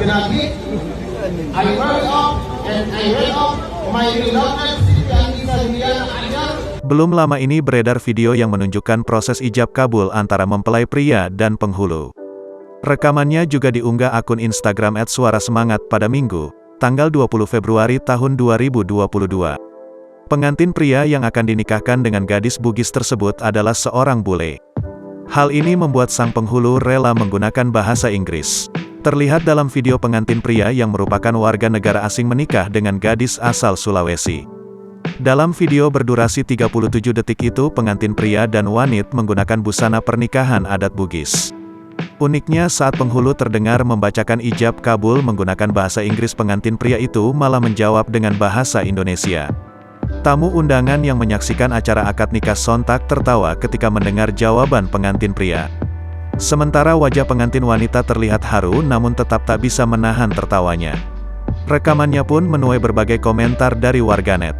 Nagit, I wake up and I wake up my beloved Siti Andisa Juliana Haidar. Belum lama ini beredar video yang menunjukkan proses ijab kabul antara mempelai pria dan penghulu. Rekamannya juga diunggah akun Instagram @suarasemangat pada Minggu, tanggal 20 Februari tahun 2022. Pengantin pria yang akan dinikahkan dengan gadis Bugis tersebut adalah seorang bule. Hal ini membuat sang penghulu rela menggunakan bahasa Inggris. Terlihat dalam video pengantin pria yang merupakan warga negara asing menikah dengan gadis asal Sulawesi. Dalam video berdurasi 37 detik itu pengantin pria dan wanita menggunakan busana pernikahan adat Bugis. Uniknya saat penghulu terdengar membacakan ijab kabul menggunakan bahasa Inggris, pengantin pria itu malah menjawab dengan bahasa Indonesia. Tamu undangan yang menyaksikan acara akad nikah sontak tertawa ketika mendengar jawaban pengantin pria. Sementara wajah pengantin wanita terlihat haru namun tetap tak bisa menahan tertawanya. Rekamannya pun menuai berbagai komentar dari warganet.